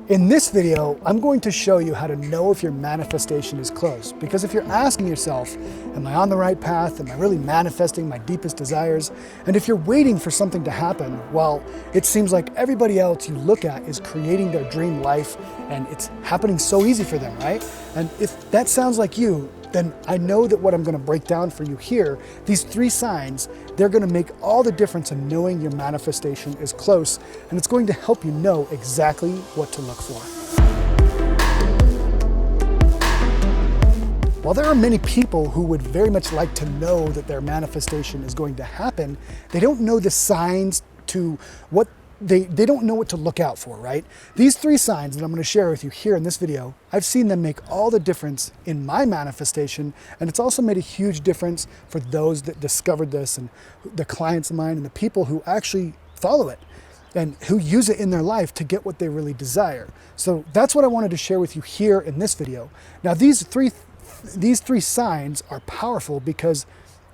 In this video, I'm going to show you how to know if your manifestation is close. Because if you're asking yourself, am I on the right path? Am I really manifesting my deepest desires? And if you're waiting for something to happen, well, it seems like everybody else you look at is creating their dream life and it's happening so easy for them, right? And if that sounds like you, then I know that what I'm going to break down for you here, these 3 signs, they're going to make all the difference in knowing your manifestation is close, and it's going to help you know exactly what to look for. While there are many people who would very much like to know that their manifestation is going to happen, they don't know the signs to what they don't know what to look out for, right? These 3 signs that I'm going to share with you here in this video, I've seen them make all the difference in my manifestation, and it's also made a huge difference for those that discovered this and the clients of mine and the people who actually follow it and who use it in their life to get what they really desire. So that's what I wanted to share with you here in this video. Now these three signs are powerful because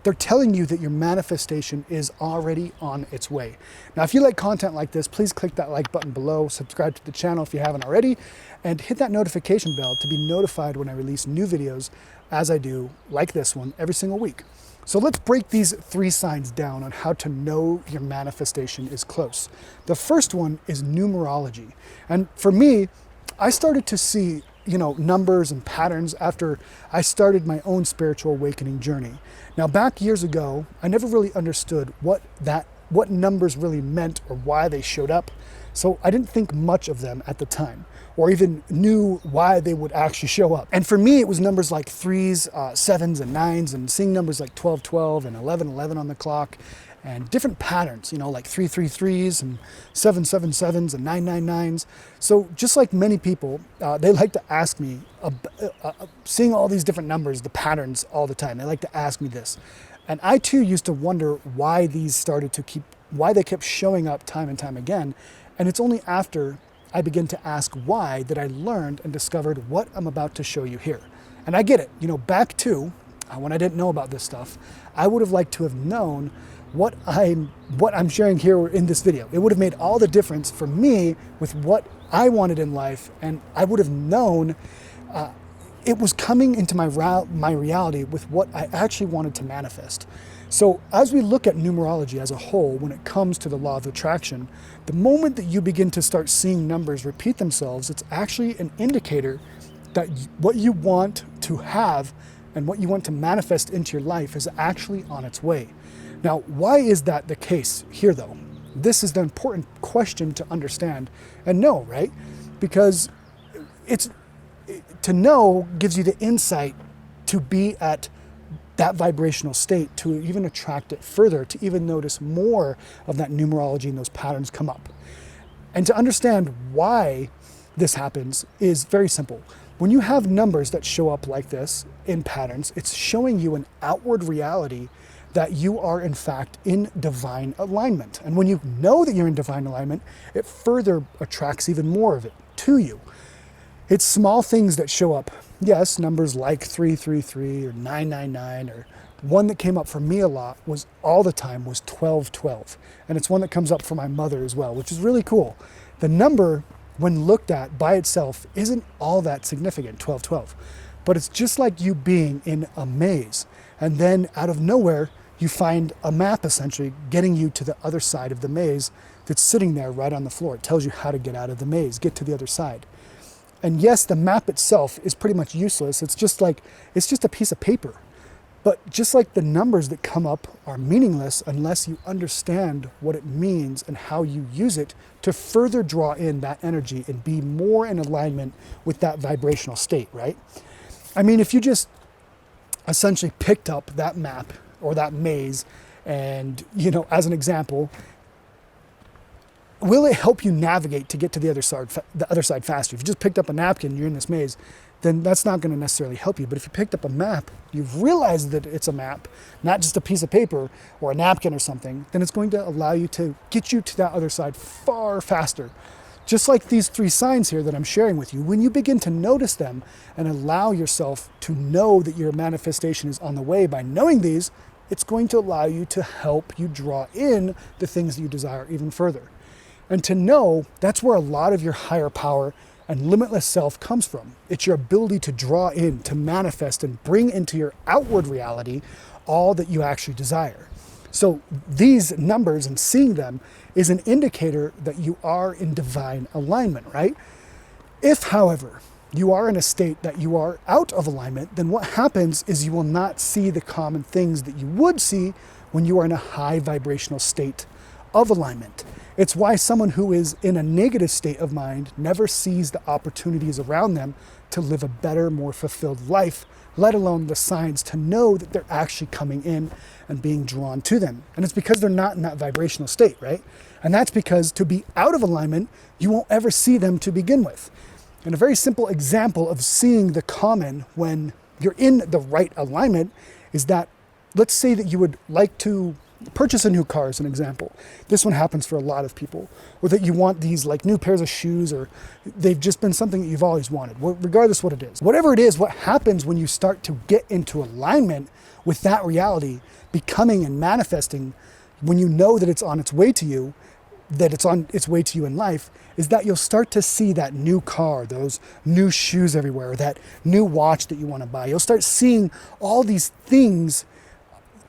they're telling you that your manifestation is already on its way. Now, if you like content like this, please click that like button below, subscribe to the channel if you haven't already, and hit that notification bell to be notified when I release new videos, as I do, like this one, every single week. So let's break these 3 signs down on how to know your manifestation is close. The first one is numerology. And for me, I started to see numbers and patterns after I started my own spiritual awakening journey. Now, back years ago, I never really understood what numbers really meant or why they showed up. So I didn't think much of them at the time, or even knew why they would actually show up. And for me, it was numbers like 3s, 7s, and 9s, and seeing numbers like 12, 12, and 11, 11 on the clock, and different patterns, like 333s and 777s and 999s. So just like many people, they like to ask me, seeing all these different numbers, the patterns all the time, they like to ask me this. And I too used to wonder why why they kept showing up time and time again. And it's only after I began to ask why that I learned and discovered what I'm about to show you here. And I get it, back to when I didn't know about this stuff, I would have liked to have known what I'm sharing here in this video. It would have made all the difference for me with what I wanted in life, and I would have known it was coming into my reality with what I actually wanted to manifest. So as we look at numerology as a whole, when it comes to the law of attraction, the moment that you begin to start seeing numbers repeat themselves, it's actually an indicator that what you want to have and what you want to manifest into your life is actually on its way. Now, why is that the case here, though? This is the important question to understand and know, right? Because to know gives you the insight to be at that vibrational state, to even attract it further, to even notice more of that numerology and those patterns come up. And to understand why this happens is very simple. When you have numbers that show up like this in patterns, it's showing you an outward reality that you are in fact in divine alignment. And when you know that you're in divine alignment, it further attracts even more of it to you. It's small things that show up. Yes, numbers like 333 or 999, or one that came up for me a lot was 1212. And it's one that comes up for my mother as well, which is really cool. The number, when looked at by itself, isn't all that significant, 1212. But it's just like you being in a maze. And then out of nowhere, you find a map essentially getting you to the other side of the maze that's sitting there right on the floor. It tells you how to get out of the maze, get to the other side. And yes, the map itself is pretty much useless. It's just a piece of paper. But just like the numbers that come up are meaningless unless you understand what it means and how you use it to further draw in that energy and be more in alignment with that vibrational state, right? I mean, if you just essentially picked up that map or that maze and, as an example, will it help you navigate to get to the other side faster? If you just picked up a napkin and you're in this maze, then that's not going to necessarily help you. But if you picked up a map, you've realized that it's a map, not just a piece of paper or a napkin or something, then it's going to allow you to get you to that other side far faster. Just like these 3 signs here that I'm sharing with you, when you begin to notice them and allow yourself to know that your manifestation is on the way by knowing these, it's going to allow you to help you draw in the things that you desire even further. And to know, that's where a lot of your higher power and limitless self comes from. It's your ability to draw in, to manifest, and bring into your outward reality all that you actually desire. So these numbers and seeing them is an indicator that you are in divine alignment, right? If, however, you are in a state that you are out of alignment, then what happens is you will not see the common things that you would see when you are in a high vibrational state of alignment. It's why someone who is in a negative state of mind never sees the opportunities around them to live a better, more fulfilled life, let alone the signs to know that they're actually coming in and being drawn to them. And it's because they're not in that vibrational state, right? And that's because to be out of alignment, you won't ever see them to begin with. And a very simple example of seeing the common when you're in the right alignment is that, let's say that you would like to purchase a new car as an example. This one happens for a lot of people. Or that you want these like new pairs of shoes, or they've just been something that you've always wanted, regardless what it is. Whatever it is, what happens when you start to get into alignment with that reality, becoming and manifesting, when you know that it's on its way to you, that it's on its way to you in life, is that you'll start to see that new car, those new shoes everywhere, that new watch that you want to buy. You'll start seeing all these things,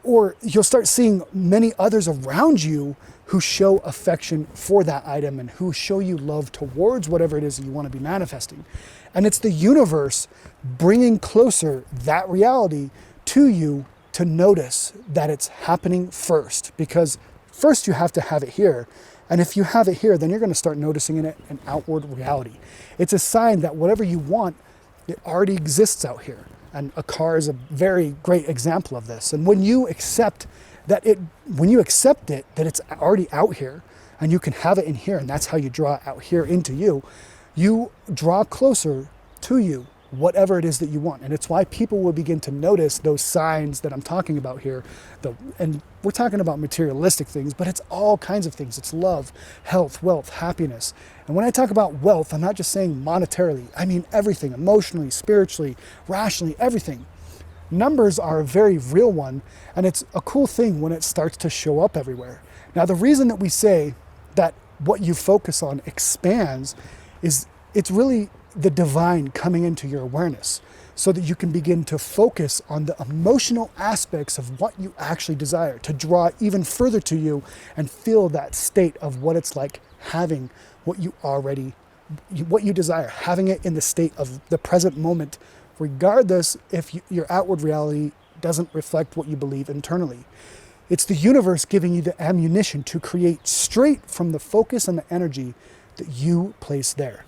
or you'll start seeing many others around you who show affection for that item and who show you love towards whatever it is that you want to be manifesting. And it's the universe bringing closer that reality to you to notice that it's happening first, because first you have to have it here. And if you have it here, then you're going to start noticing in it an outward reality. It's a sign that whatever you want, it already exists out here. And a car is a very great example of this. And when you accept that that it's already out here and you can have it in here, and that's how you draw it out here into you, you draw closer to you, whatever it is that you want. And it's why people will begin to notice those signs that I'm talking about here. And we're talking about materialistic things, but it's all kinds of things. It's love, health, wealth, happiness. And when I talk about wealth, I'm not just saying monetarily. I mean everything, emotionally, spiritually, rationally, everything. Numbers are a very real one, and it's a cool thing when it starts to show up everywhere. Now, the reason that we say that what you focus on expands is it's really the divine coming into your awareness, so that you can begin to focus on the emotional aspects of what you actually desire, to draw even further to you and feel that state of what it's like having what you desire, having it in the state of the present moment, regardless if your outward reality doesn't reflect what you believe internally. It's the universe giving you the ammunition to create straight from the focus and the energy that you place there.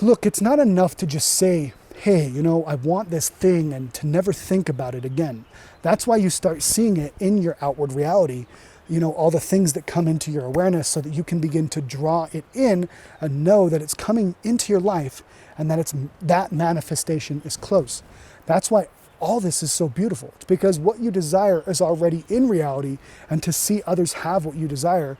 Look, it's not enough to just say, hey, I want this thing, and to never think about it again. That's why you start seeing it in your outward reality, all the things that come into your awareness, so that you can begin to draw it in and know that it's coming into your life and that that manifestation is close. That's why all this is so beautiful. It's because what you desire is already in reality, and to see others have what you desire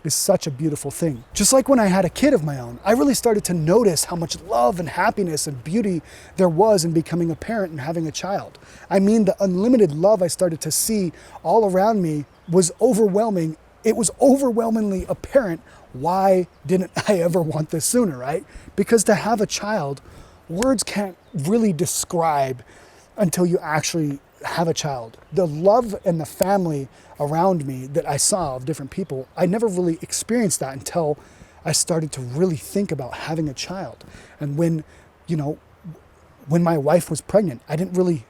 is such a beautiful thing. Just like when I had a kid of my own, I really started to notice how much love and happiness and beauty there was in becoming a parent and having a child. I mean, the unlimited love I started to see all around me was overwhelming. It was overwhelmingly apparent. Why didn't I ever want this sooner, right? Because to have a child, words can't really describe until you actually have a child. The love and the family around me that I saw of different people, I never really experienced that until I started to really think about having a child. And when my wife was pregnant, I didn't really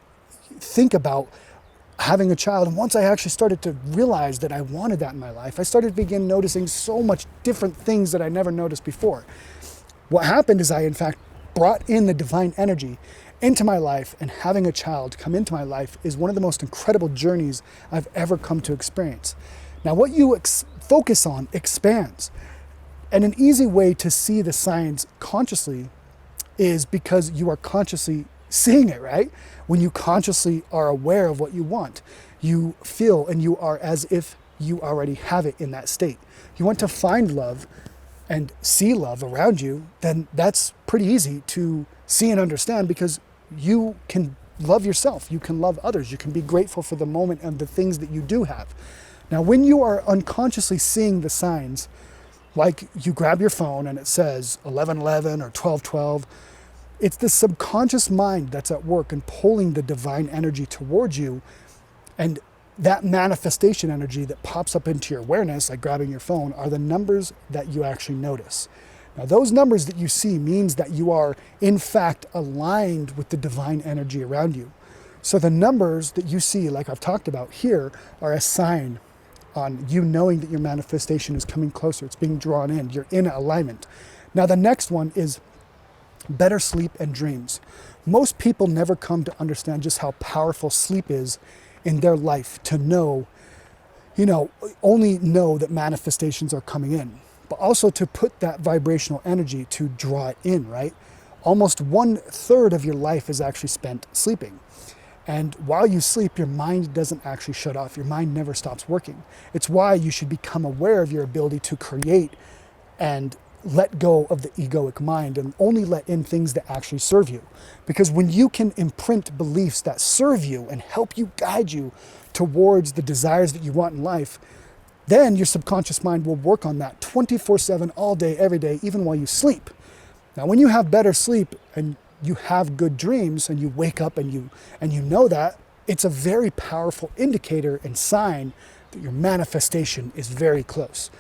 think about having a child. And once I actually started to realize that I wanted that in my life, I started to begin noticing so much different things that I never noticed before. What happened is I, in fact, brought in the divine energy into my life, and having a child come into my life is one of the most incredible journeys I've ever come to experience. Now, what you focus on expands. And an easy way to see the signs consciously is because you are consciously seeing it, right? When you consciously are aware of what you want, you feel and you are as if you already have it in that state. You want to find love and see love around you, then that's pretty easy to see and understand, because you can love yourself, you can love others, you can be grateful for the moment and the things that you do have. Now, when you are unconsciously seeing the signs, like you grab your phone and it says 11:11 or 12:12. It's the subconscious mind that's at work and pulling the divine energy towards you. And that manifestation energy that pops up into your awareness, like grabbing your phone, are the numbers that you actually notice. Now, those numbers that you see means that you are, in fact, aligned with the divine energy around you. So the numbers that you see, like I've talked about here, are a sign on you knowing that your manifestation is coming closer. It's being drawn in. You're in alignment. Now, the next one is better sleep and dreams. Most people never come to understand just how powerful sleep is in their life to know, only know that manifestations are coming in, but also to put that vibrational energy to draw it in, right? Almost 1/3 of your life is actually spent sleeping. And while you sleep, your mind doesn't actually shut off. Your mind never stops working. It's why you should become aware of your ability to create and let go of the egoic mind and only let in things that actually serve you. Because when you can imprint beliefs that serve you and help you guide you towards the desires that you want in life, then your subconscious mind will work on that 24/7, all day, every day, even while you sleep. Now, when you have better sleep and you have good dreams and you wake up and you know that, it's a very powerful indicator and sign that your manifestation is very close.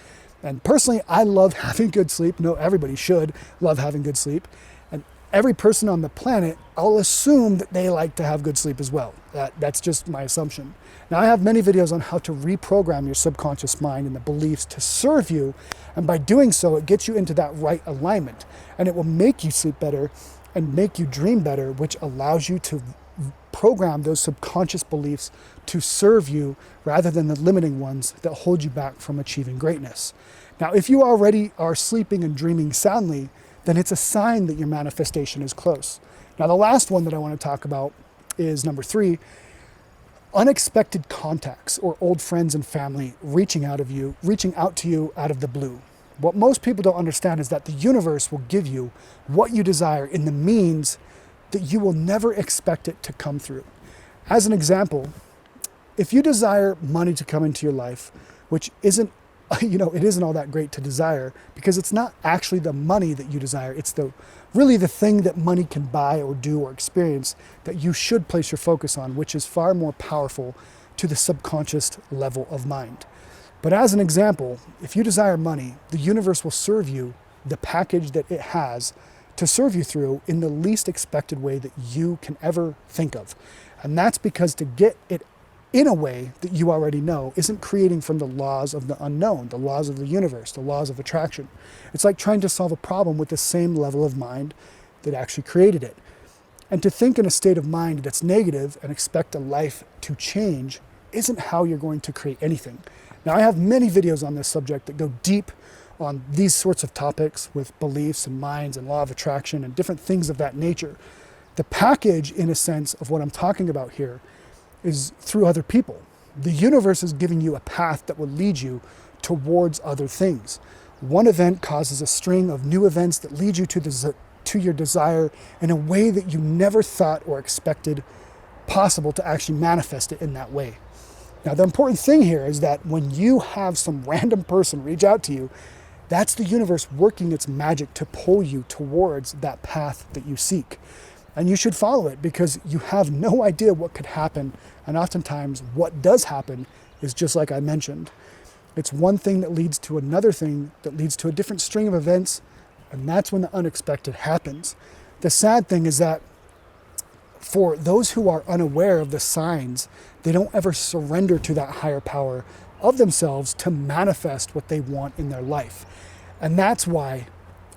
And personally, I love having good sleep. No, everybody should love having good sleep. And every person on the planet, I'll assume that they like to have good sleep as well. That's just my assumption. Now, I have many videos on how to reprogram your subconscious mind and the beliefs to serve you. And by doing so, it gets you into that right alignment. And it will make you sleep better and make you dream better, which allows you to program those subconscious beliefs to serve you rather than the limiting ones that hold you back from achieving greatness. Now, if you already are sleeping and dreaming soundly, then it's a sign that your manifestation is close. Now, the last one that I want to talk about is number 3, unexpected contacts or old friends and family reaching out to you out of the blue. What most people don't understand is that the universe will give you what you desire in the means that you will never expect it to come through. As an example, if you desire money to come into your life, which isn't, it isn't all that great to desire because it's not actually the money that you desire. It's really the thing that money can buy or do or experience that you should place your focus on, which is far more powerful to the subconscious level of mind. But as an example, if you desire money, the universe will serve you the package that it has to serve you through in the least expected way that you can ever think of. And that's because to get it in a way that you already know isn't creating from the laws of the unknown, the laws of the universe, the laws of attraction. It's like trying to solve a problem with the same level of mind that actually created it. And to think in a state of mind that's negative and expect a life to change isn't how you're going to create anything. Now, I have many videos on this subject that go deep on these sorts of topics with beliefs and minds and law of attraction and different things of that nature. The package, in a sense, of what I'm talking about here is through other people. The universe is giving you a path that will lead you towards other things. One event causes a string of new events that lead you to your desire in a way that you never thought or expected possible to actually manifest it in that way. Now, the important thing here is that when you have some random person reach out to you, that's the universe working its magic to pull you towards that path that you seek. And you should follow it because you have no idea what could happen. And oftentimes what does happen is just like I mentioned. It's one thing that leads to another thing that leads to a different string of events. And that's when the unexpected happens. The sad thing is that for those who are unaware of the signs, they don't ever surrender to that higher power of themselves to manifest what they want in their life. And that's why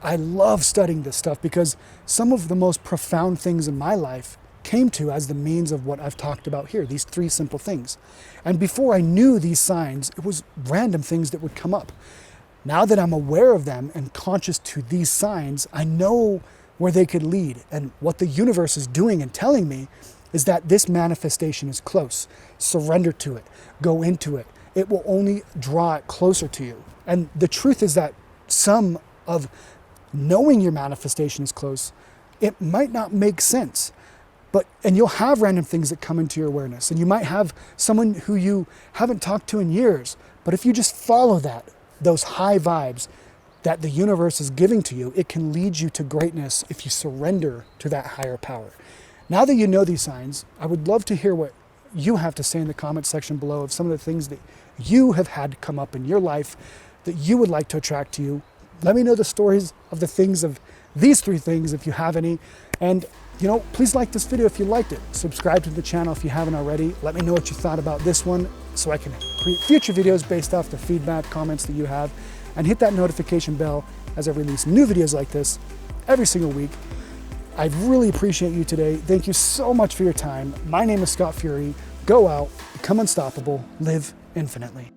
I love studying this stuff, because some of the most profound things in my life came to as the means of what I've talked about here, these 3 simple things. And before I knew these signs, it was random things that would come up. Now that I'm aware of them and conscious to these signs, I know where they could lead. And what the universe is doing and telling me is that this manifestation is close. Surrender to it. Go into it. It will only draw it closer to you. And the truth is that some of knowing your manifestation is close, it might not make sense. And you'll have random things that come into your awareness. And you might have someone who you haven't talked to in years. But if you just follow those high vibes, that the universe is giving to you, it can lead you to greatness if you surrender to that higher power. Now that you know these signs, I would love to hear what you have to say in the comment section below of some of the things that you have had come up in your life that you would like to attract to you. Let me know the stories of the things of these 3 things if you have any. And please like this video if you liked it. Subscribe to the channel if you haven't already. Let me know what you thought about this one so I can create future videos based off the feedback, comments that you have. And hit that notification bell as I release new videos like this every single week. I really appreciate you today. Thank you so much for your time. My name is Scott Fury. Go out, become unstoppable, live infinitely.